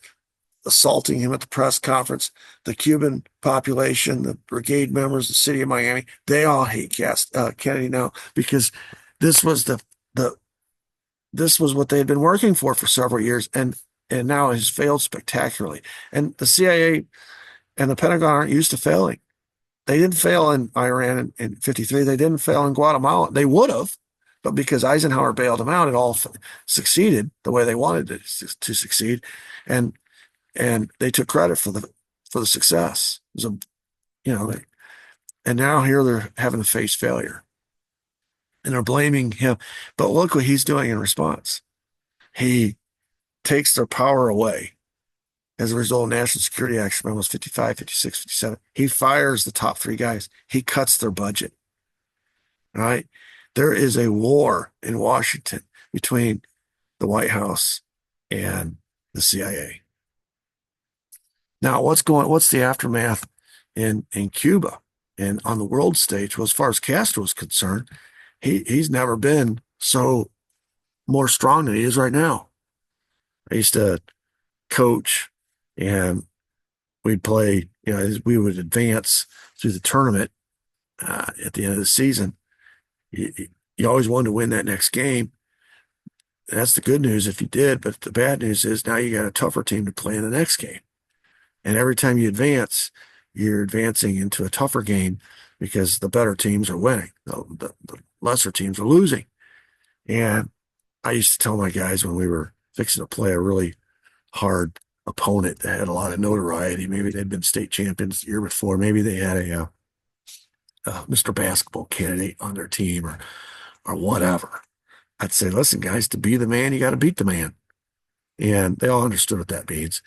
assaulting him at the press conference. The Cuban population, the brigade members, the city of Miami, they all hate Kennedy now, because this was this was what they had been working for several years, and now it has failed spectacularly. And the CIA and the Pentagon aren't used to failing. They didn't fail in Iran in 53. They didn't fail in Guatemala. They would have, but because Eisenhower bailed them out, it all succeeded the way they wanted it to succeed, and they took credit for the success. It was and now here they're having to face failure, and they're blaming him. But look what he's doing in response. He takes their power away. As a result of National Security Action Memos 55, 56, 57, he fires the top 3 guys. He cuts their budget. All right? There is a war in Washington between the White House and the CIA. Now, what's the aftermath in Cuba and on the world stage? Well, as far as Castro is concerned, he's never been so more strong than he is right now. I used to coach, and we'd play, we would advance through the tournament at the end of the season. You always wanted to win that next game. That's the good news if you did, but the bad news is now you got a tougher team to play in the next game. And every time you advance, you're advancing into a tougher game because the better teams are winning. The lesser teams were losing. And I used to tell my guys when we were fixing to play a really hard opponent that had a lot of notoriety, maybe they'd been state champions the year before, maybe they had a Mr. Basketball candidate on their team or whatever. I'd say, listen, guys, to be the man, you got to beat the man. And they all understood what that means.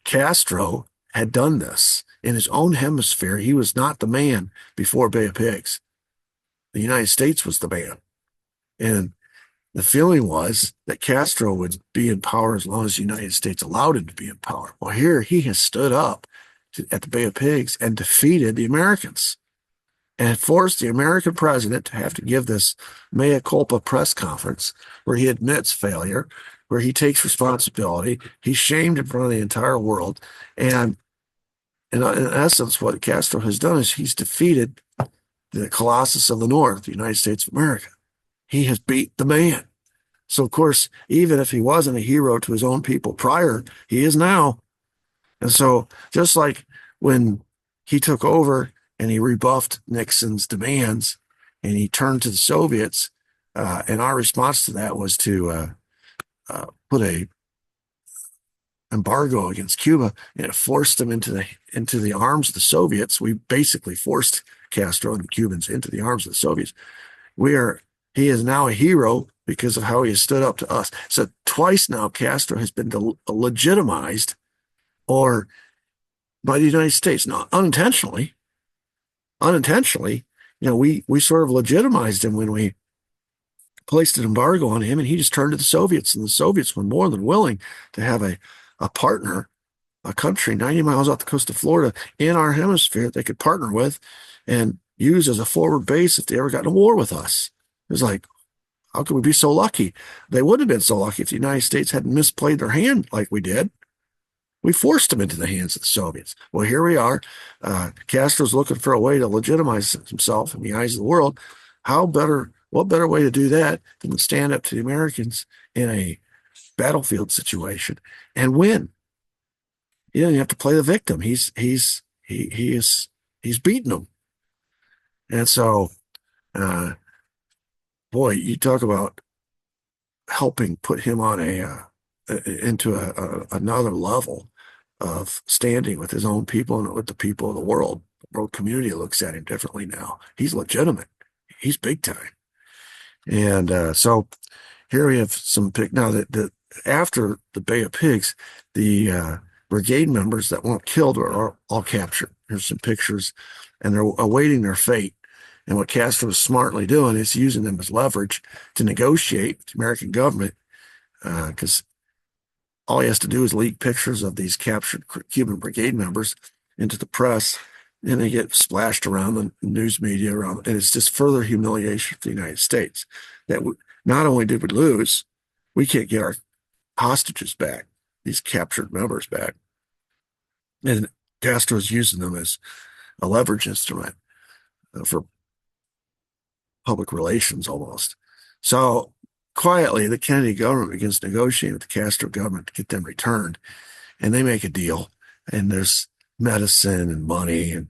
Castro had done this in his own hemisphere. He was not the man before Bay of Pigs. The United States was the man. And the feeling was that Castro would be in power as long as the United States allowed him to be in power. Well, here he has stood up at the Bay of Pigs and defeated the Americans and forced the American president to have to give this mea culpa press conference where he admits failure, where he takes responsibility. He's shamed in front of the entire world. And in essence, what Castro has done is he's defeated the Colossus of the North, the United States of America. He has beat the man. So, of course, even if he wasn't a hero to his own people prior, he is now. And so, just like when he took over and he rebuffed Nixon's demands and he turned to the Soviets, and our response to that was to put a embargo against Cuba, and it forced them into the arms of the Soviets. We basically forced Castro and the Cubans into the arms of the Soviets. He is now a hero because of how he has stood up to us. So twice now, Castro has been legitimized or by the United States, not unintentionally. Unintentionally, we sort of legitimized him when we placed an embargo on him, and he just turned to the Soviets, and the Soviets were more than willing to have a partner, a country 90 miles off the coast of Florida in our hemisphere they could partner with and use as a forward base if they ever got in a war with us. It was like, how could we be so lucky? They wouldn't have been so lucky if the United States hadn't misplayed their hand like we did. We forced them into the hands of the Soviets. Well, here we are. Castro's looking for a way to legitimize himself in the eyes of the world. What better way to do that than to stand up to the Americans in a battlefield situation and win? You don't have to play the victim. He's beaten them. And so, boy, you talk about helping put him on into another level of standing with his own people and with the people of the world. The world community looks at him differently now. He's legitimate. He's big time. And so here we have some now that after the Bay of Pigs, the brigade members that weren't killed are all captured. Here's some pictures, and they're awaiting their fate. And what Castro is smartly doing is using them as leverage to negotiate with the American government, because all he has to do is leak pictures of these captured Cuban brigade members into the press, and they get splashed around the news media around, and it's just further humiliation for the United States. That not only did we lose, we can't get our hostages back, these captured members back, and Castro is using them as a leverage instrument for public relations almost. So quietly, the Kennedy government begins negotiating with the Castro government to get them returned, and they make a deal, and there's medicine and money and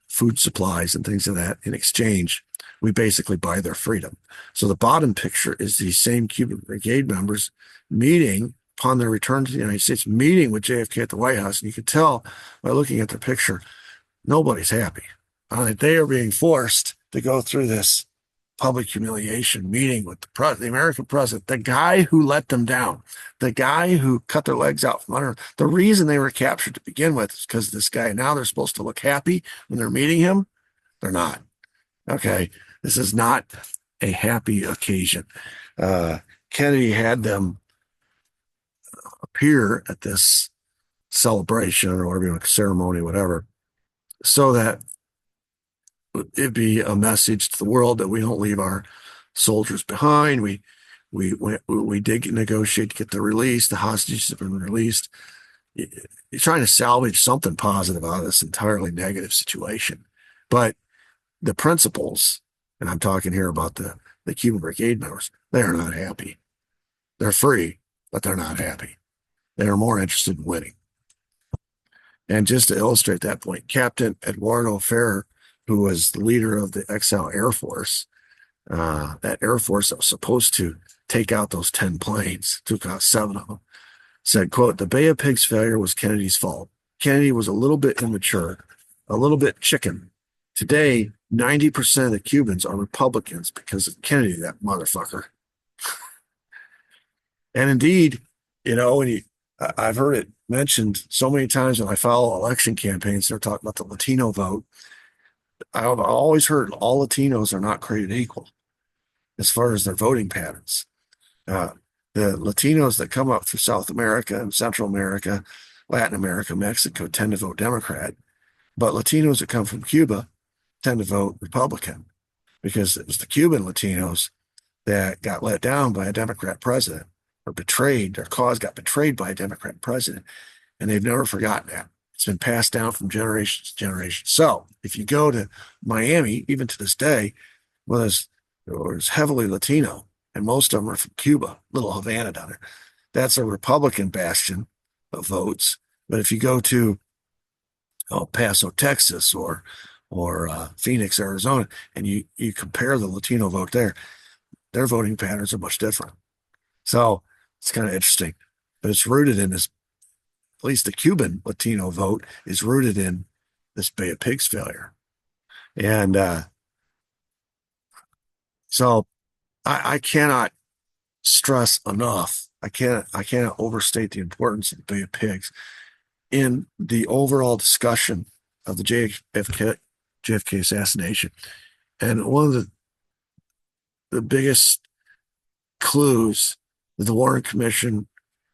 food supplies and things of that. In exchange, we basically buy their freedom. So the bottom picture is these same Cuban brigade members meeting upon their return to the United States, meeting with JFK at the White House. And you can tell by looking at their picture, nobody's happy. They are being forced to go through this public humiliation meeting with the American president, the guy who let them down, the guy who cut their legs out from under. The reason they were captured to begin with is because this guy. Now they're supposed to look happy when they're meeting him. They're not. Okay. This is not a happy occasion. Kennedy had them appear at this celebration or whatever, ceremony, whatever, so that it'd be a message to the world that we don't leave our soldiers behind. We did negotiate to get the release. The hostages have been released. You're trying to salvage something positive out of this entirely negative situation. But the principals, and I'm talking here about the Cuban brigade members, they are not happy. They're free, but they're not happy. They are more interested in winning. And just to illustrate that point, Captain Eduardo Ferrer, who was the leader of the exile Air Force, that Air Force that was supposed to take out those 10 planes, took out 7 of them, said, quote, "The Bay of Pigs failure was Kennedy's fault. Kennedy was a little bit immature, a little bit chicken. Today, 90% of the Cubans are Republicans because of Kennedy, that motherfucker." And indeed, when I've heard it mentioned so many times when I follow election campaigns, they're talking about the Latino vote. I've always heard all Latinos are not created equal as far as their voting patterns. Uh, the Latinos that come up through South America and Central America, Latin America, Mexico tend to vote Democrat, but Latinos that come from Cuba tend to vote Republican because it was the Cuban Latinos that got let down by a Democrat president or betrayed. Their cause got betrayed by a Democrat president, and they've never forgotten that. It's been passed down from generation to generation. So if you go to Miami, even to this day, well, there's heavily Latino, and most of them are from Cuba, little Havana down there. That's a Republican bastion of votes. But if you go to El Paso, Texas, or Phoenix, Arizona, and you compare the Latino vote there, their voting patterns are much different. So it's kind of interesting, but it's rooted in this. At least the Cuban Latino vote is rooted in this Bay of Pigs failure, and so I cannot stress enough. I cannot overstate the importance of the Bay of Pigs in the overall discussion of the JFK assassination. And one of the biggest clues that the Warren Commission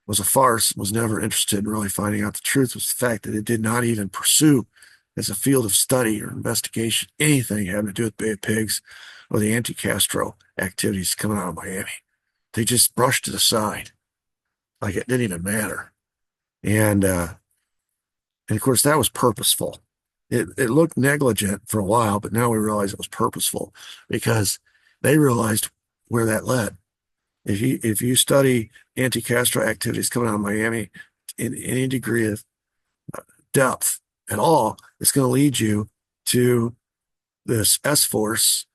was a farce, was never interested in really finding out the truth, was the fact that it did not even pursue as a field of study or investigation anything having to do with Bay of Pigs or the anti-Castro activities coming out of Miami. They just brushed it aside like it didn't even matter. And of course, that was purposeful. It looked negligent for a while, but now we realize it was purposeful because they realized where that led. If you study anti-Castro activities coming out of Miami in any degree of depth at all, it's going to lead you to this S force,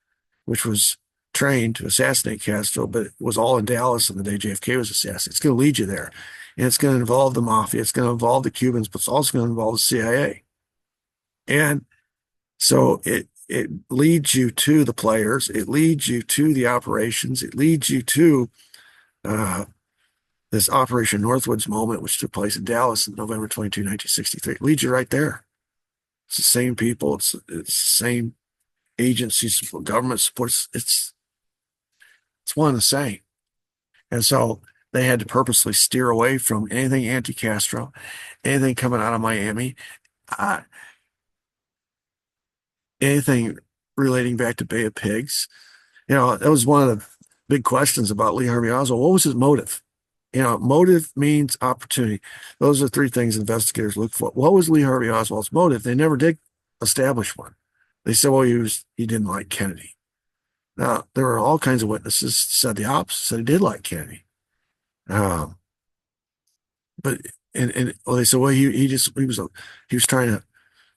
which was trained to assassinate Castro, but it was all in Dallas on the day JFK was assassinated. It's going to lead you there. And it's going to involve the mafia. It's going to involve the Cubans, but it's also going to involve the CIA. And so it leads you to the players. It leads you to the operations. It leads you to this Operation Northwoods moment, which took place in Dallas on November 22, 1963. It leads you right there. It's the same people. It's the same agencies, government supports. It's one and the same. And so they had to purposely steer away from anything anti-Castro, anything coming out of Miami, anything relating back to Bay of Pigs. That was one of the big questions about Lee Harvey Oswald. What was his motive? Motive means opportunity. Those are 3 things investigators look for. What was Lee Harvey Oswald's motive? They never did establish one. They said, well, he didn't like Kennedy. Now, there were all kinds of witnesses said the opposite, said he did like Kennedy. But they said, well, he was trying to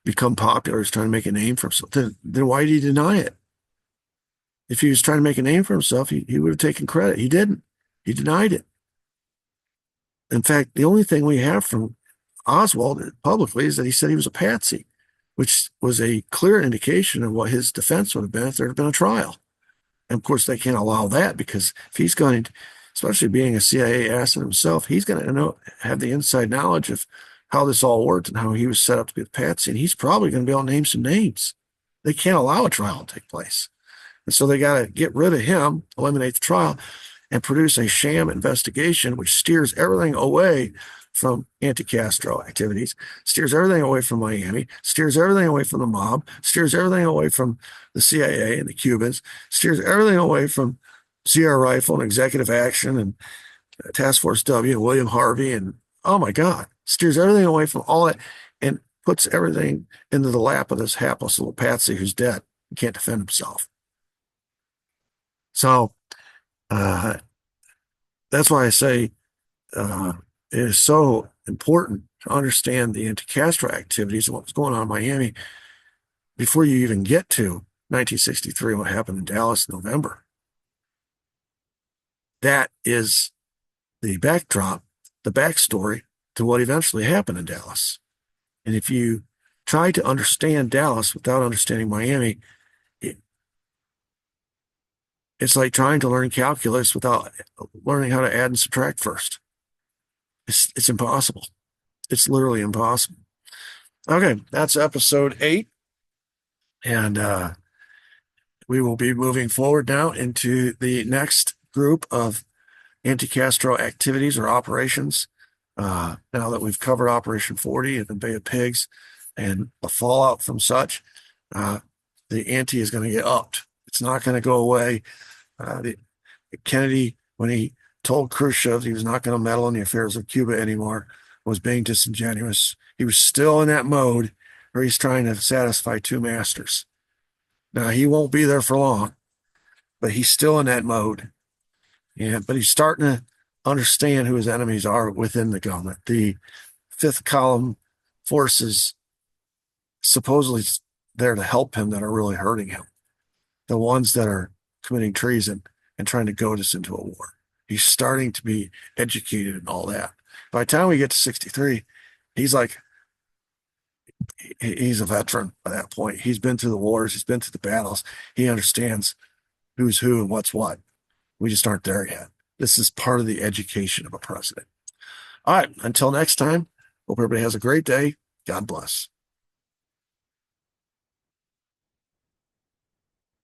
become popular. He was trying to make a name for himself. Then why did he deny it? If he was trying to make a name for himself, he would have taken credit. He didn't. He denied it. In fact, the only thing we have from Oswald publicly is that he said he was a patsy, which was a clear indication of what his defense would have been if there had been a trial. And of course, they can't allow that because if he's going to, especially being a CIA asset himself, he's going to have the inside knowledge of how this all worked and how he was set up to be a patsy. And he's probably going to be able to name some names. They can't allow a trial to take place. And so they got to get rid of him, eliminate the trial, and produce a sham investigation which steers everything away from anti-Castro activities, steers everything away from Miami, steers everything away from the mob, steers everything away from the CIA and the Cubans, steers everything away from CR Rifle and Executive Action and Task Force W and William Harvey and, oh my God, steers everything away from all that and puts everything into the lap of this hapless little patsy who's dead and can't defend himself. So that's why I say it is so important to understand the anti-Castro activities and what was going on in Miami before you even get to 1963 and what happened in Dallas in November. that is the backdrop, the backstory to what eventually happened in Dallas. And if you try to understand Dallas without understanding Miami, it, it's like trying to learn calculus without learning how to add and subtract first. It's impossible. It's literally impossible. Okay, that's episode 8. And we will be moving forward now into the next group of anti-Castro activities or operations. Now that we've covered Operation 40 and the Bay of Pigs and the fallout from such, the ante is going to get upped. It's not going to go away. Kennedy, when he told Khrushchev he was not going to meddle in the affairs of Cuba anymore, was being disingenuous. He was still in that mode where he's trying to satisfy two masters. Now, he won't be there for long, but he's still in that mode. But he's starting to understand who his enemies are within the government. The fifth column forces supposedly there to help him that are really hurting him. The ones that are committing treason and trying to goad us into a war. He's starting to be educated and all that. By the time we get to 63, he's a veteran by that point. He's been through the wars. He's been through the battles. He understands who's who and what's what. We just aren't there yet. This is part of the education of a president. All right. Until next time, hope everybody has a great day. God bless.